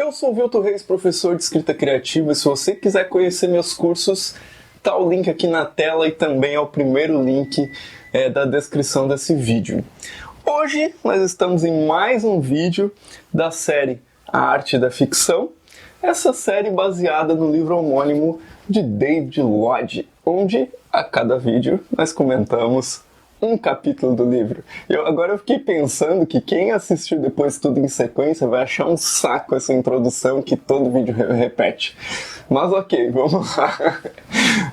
Eu sou o Vilton Reis, professor de escrita criativa, e se você quiser conhecer meus cursos, tá o link aqui na tela e também é o primeiro link da descrição desse vídeo. Hoje nós estamos em mais um vídeo da série A Arte da Ficção, essa série baseada no livro homônimo de David Lodge, onde a cada vídeo nós comentamos um capítulo do livro. Agora eu fiquei pensando que quem assistiu depois tudo em sequência vai achar um saco essa introdução que todo vídeo repete. Mas ok, vamos lá.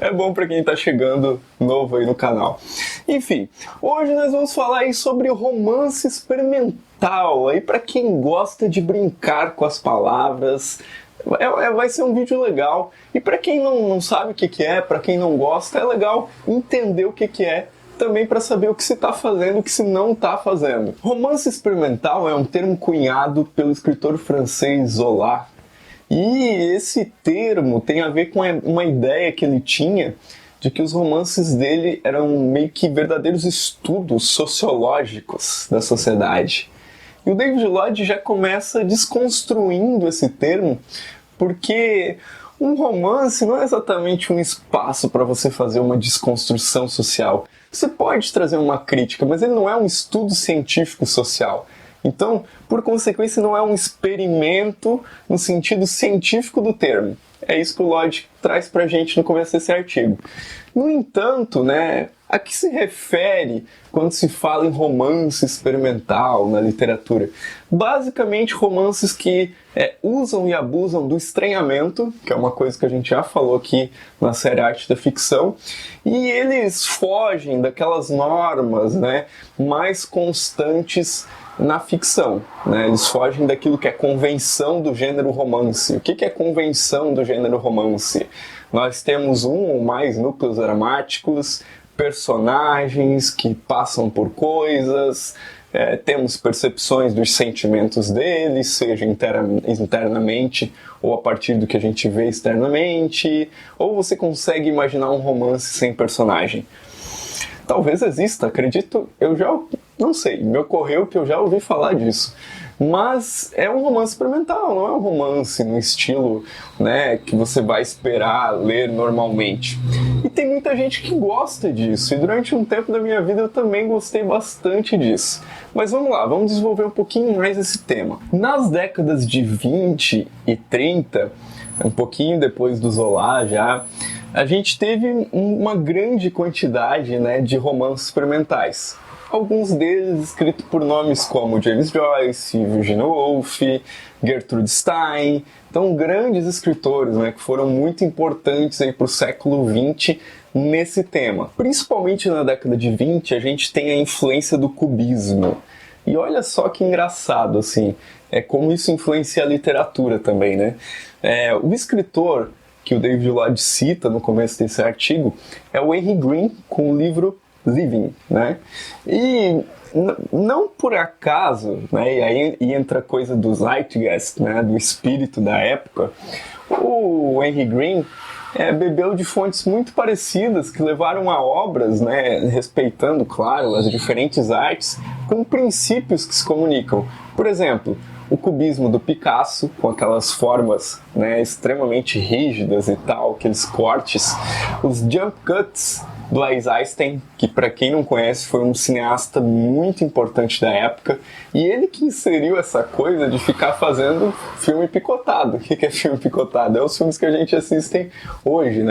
É bom para quem está chegando novo aí no canal. Enfim, hoje nós vamos falar aí sobre romance experimental, aí para quem gosta de brincar com as palavras. Vai ser um vídeo legal. E para quem não sabe o que é, para quem não gosta, é legal entender o que é, também para saber o que se está fazendo e o que se não está fazendo. Romance experimental é um termo cunhado pelo escritor francês Zola. E esse termo tem a ver com uma ideia que ele tinha de que os romances dele eram meio que verdadeiros estudos sociológicos da sociedade. E o David Lodge já começa desconstruindo esse termo, porque um romance não é exatamente um espaço para você fazer uma desconstrução social. Você pode trazer uma crítica, mas ele não é um estudo científico social. Então, por consequência, não é um experimento no sentido científico do termo. É isso que o Lodge traz pra gente no começo desse artigo. No entanto, a que se refere quando se fala em romance experimental na literatura? Basicamente, romances que usam e abusam do estranhamento, que é uma coisa que a gente já falou aqui na série Arte da Ficção, e eles fogem daquelas normas mais constantes na ficção. Eles fogem daquilo que é convenção do gênero romance. O que é convenção do gênero romance? Nós temos um ou mais núcleos dramáticos, personagens que passam por coisas, temos percepções dos sentimentos deles, seja internamente ou a partir do que a gente vê externamente, ou você consegue imaginar um romance sem personagem. Talvez exista, acredito, não sei, me ocorreu que eu já ouvi falar disso. Mas é um romance experimental, não é um romance no estilo que você vai esperar ler normalmente. E tem muita gente que gosta disso, e durante um tempo da minha vida eu também gostei bastante disso. Mas vamos lá, vamos desenvolver um pouquinho mais esse tema. Nas décadas de 20 e 30, um pouquinho depois do Zola já, a gente teve uma grande quantidade de romances experimentais. Alguns deles escritos por nomes como James Joyce, Virginia Woolf, Gertrude Stein. Então, grandes escritores que foram muito importantes para o século XX nesse tema. Principalmente na década de 20, a gente tem a influência do cubismo. E olha só que engraçado, como isso influencia a literatura também, o escritor que o David Lodge cita no começo desse artigo é o Henry Green, com o livro Living, E não por acaso, e aí entra a coisa do zeitgeist, do espírito da época, o Henry Green bebeu de fontes muito parecidas que levaram a obras, respeitando, claro, as diferentes artes, com princípios que se comunicam. Por exemplo, o cubismo do Picasso, com aquelas formas extremamente rígidas e tal, aqueles cortes, os jump cuts do Eisenstein, que para quem não conhece foi um cineasta muito importante da época, e ele que inseriu essa coisa de ficar fazendo filme picotado. O que é filme picotado? É os filmes que a gente assiste hoje,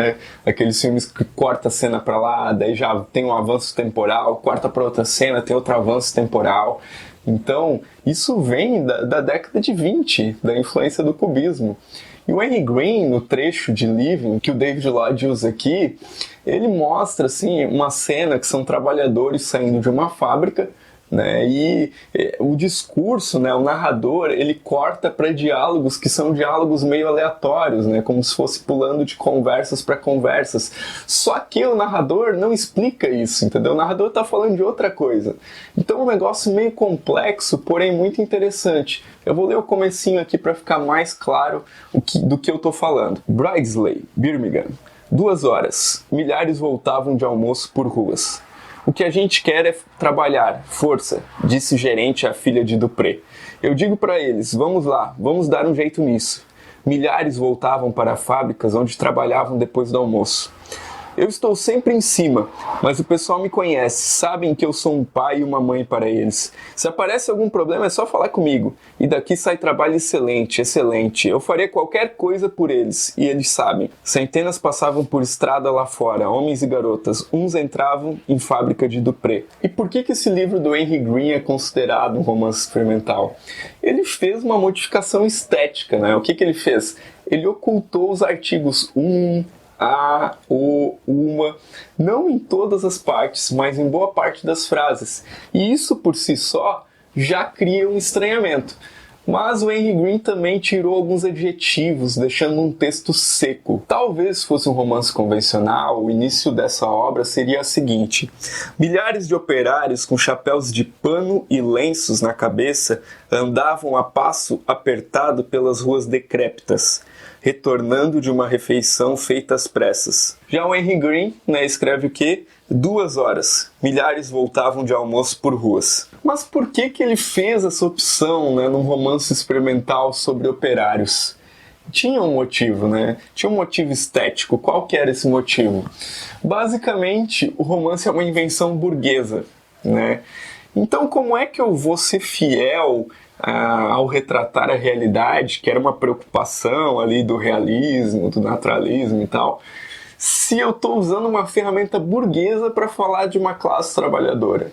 aqueles filmes que corta a cena para lá, daí já tem um avanço temporal, corta para outra cena, tem outro avanço temporal. Então, isso vem da década de 20, da influência do cubismo. E o Henry Green, no trecho de Living, que o David Lodge usa aqui, ele mostra uma cena que são trabalhadores saindo de uma fábrica, e o discurso, o narrador, ele corta para diálogos que são diálogos meio aleatórios, como se fosse pulando de conversas para conversas. Só que o narrador não explica isso, entendeu? O narrador está falando de outra coisa. Então é um negócio meio complexo, porém muito interessante. Eu vou ler o comecinho aqui para ficar mais claro do que eu estou falando. Bridgesley, Birmingham. 2 horas. Milhares voltavam de almoço por ruas. O que a gente quer é trabalhar, força, disse o gerente à filha de Dupré. Eu digo para eles, vamos lá, vamos dar um jeito nisso. Milhares voltavam para fábricas onde trabalhavam depois do almoço. Eu estou sempre em cima, mas o pessoal me conhece, sabem que eu sou um pai e uma mãe para eles. Se aparece algum problema é só falar comigo. E daqui sai trabalho excelente, excelente. Eu faria qualquer coisa por eles, e eles sabem. Centenas passavam por estrada lá fora, homens e garotas. Uns entravam em fábrica de Dupré. E por que esse livro do Henry Green é considerado um romance experimental? Ele fez uma modificação estética, né? O que ele fez? Ele ocultou os artigos a, o, uma, não em todas as partes, mas em boa parte das frases. E isso por si só já cria um estranhamento. Mas o Henry Green também tirou alguns adjetivos, deixando um texto seco. Talvez fosse um romance convencional, o início dessa obra seria a seguinte: milhares de operários com chapéus de pano e lenços na cabeça andavam a passo apertado pelas ruas decrépitas, retornando de uma refeição feita às pressas. Já o Henry Green, escreve o quê? 2 horas. Milhares voltavam de almoço por ruas. Mas por que ele fez essa opção, num romance experimental sobre operários? Tinha um motivo, Tinha um motivo estético. Qual que era esse motivo? Basicamente, o romance é uma invenção burguesa, Então, como é que eu vou ser fiel ao retratar a realidade, que era uma preocupação ali do realismo, do naturalismo e tal, se eu estou usando uma ferramenta burguesa para falar de uma classe trabalhadora?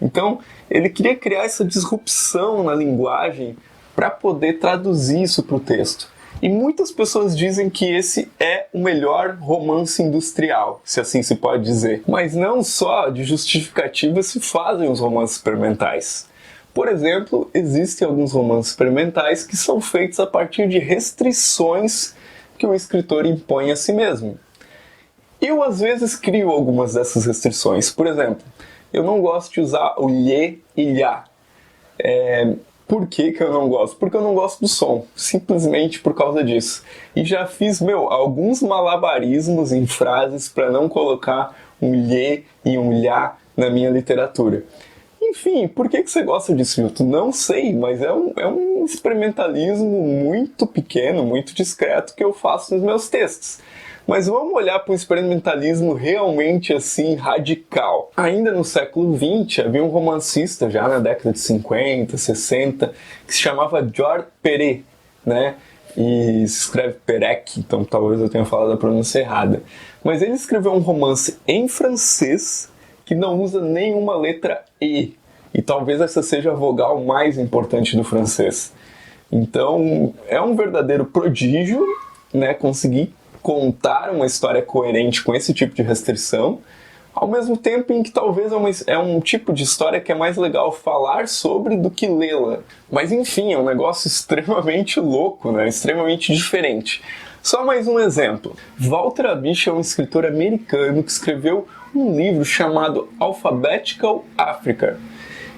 Então, ele queria criar essa disrupção na linguagem para poder traduzir isso para o texto. E muitas pessoas dizem que esse é o melhor romance industrial, se assim se pode dizer. Mas não só de justificativa se fazem os romances experimentais. Por exemplo, existem alguns romances experimentais que são feitos a partir de restrições que o escritor impõe a si mesmo. Eu, às vezes, crio algumas dessas restrições. Por exemplo, eu não gosto de usar o lhe e lhá. Por que eu não gosto? Porque eu não gosto do som, simplesmente por causa disso. E já fiz, alguns malabarismos em frases para não colocar um lhe e um lhá na minha literatura. Enfim, por que você gosta disso, Milton? Não sei, mas é um experimentalismo muito pequeno, muito discreto que eu faço nos meus textos. Mas vamos olhar para um experimentalismo realmente assim radical. Ainda no século XX havia um romancista, já na década de 50, 60, que se chamava Georges Perec, E se escreve Perec, então talvez eu tenha falado a pronúncia errada. Mas ele escreveu um romance em francês que não usa nenhuma letra E. E talvez essa seja a vogal mais importante do francês. Então, é um verdadeiro prodígio, conseguir contar uma história coerente com esse tipo de restrição, ao mesmo tempo em que talvez é um tipo de história que é mais legal falar sobre do que lê-la. Mas enfim, é um negócio extremamente louco, extremamente diferente. Só mais um exemplo. Walter Abich é um escritor americano que escreveu um livro chamado Alphabetical Africa.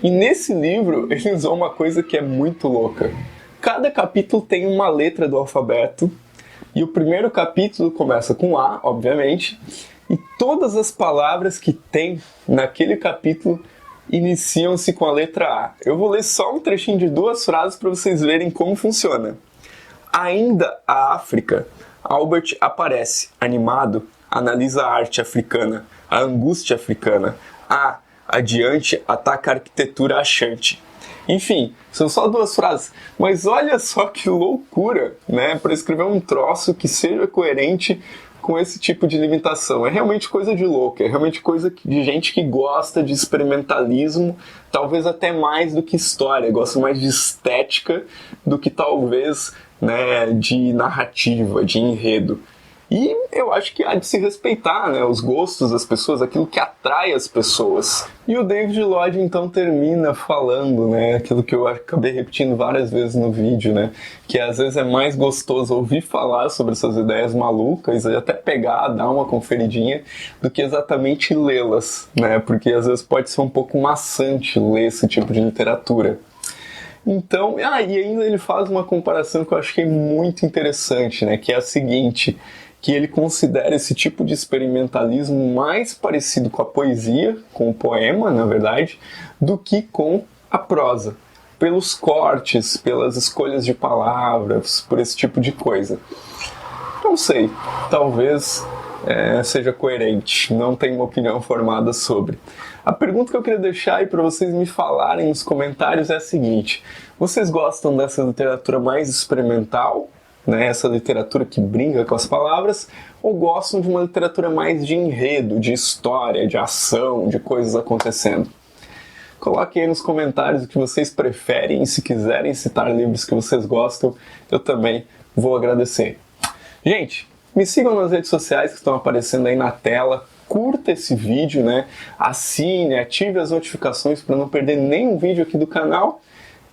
E nesse livro ele usou uma coisa que é muito louca. Cada capítulo tem uma letra do alfabeto, e o primeiro capítulo começa com A, obviamente, e todas as palavras que tem naquele capítulo iniciam-se com a letra A. Eu vou ler só um trechinho de 2 frases para vocês verem como funciona. Ainda a África, Albert aparece, animado, analisa a arte africana, a angústia africana. Adiante, ataca a arquitetura achante. Enfim, são só 2 frases, mas olha só que loucura, para escrever um troço que seja coerente com esse tipo de limitação. É realmente coisa de louco, é realmente coisa de gente que gosta de experimentalismo, talvez até mais do que história, gosta mais de estética do que talvez de narrativa, de enredo. E eu acho que há de se respeitar os gostos das pessoas, aquilo que atrai as pessoas. E o David Lloyd então termina falando, aquilo que eu acabei repetindo várias vezes no vídeo, que às vezes é mais gostoso ouvir falar sobre essas ideias malucas e até pegar, dar uma conferidinha, do que exatamente lê-las, porque às vezes pode ser um pouco maçante ler esse tipo de literatura. Então, e ainda ele faz uma comparação que eu achei muito interessante, que é a seguinte, que ele considera esse tipo de experimentalismo mais parecido com a poesia, com o poema, na verdade, do que com a prosa. pelos cortes, pelas escolhas de palavras, por esse tipo de coisa. Não sei, talvez seja coerente, não tenho uma opinião formada sobre. A pergunta que eu queria deixar aí para vocês me falarem nos comentários é a seguinte: vocês gostam dessa literatura mais experimental, né, essa literatura que brinca com as palavras, ou gostam de uma literatura mais de enredo, de história, de ação, de coisas acontecendo? Coloquem aí nos comentários o que vocês preferem e se quiserem citar livros que vocês gostam, eu também vou agradecer. Gente, me sigam nas redes sociais que estão aparecendo aí na tela, curta esse vídeo, né? Assine, ative as notificações para não perder nenhum vídeo aqui do canal.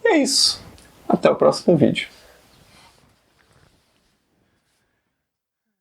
E é isso. Até o próximo vídeo.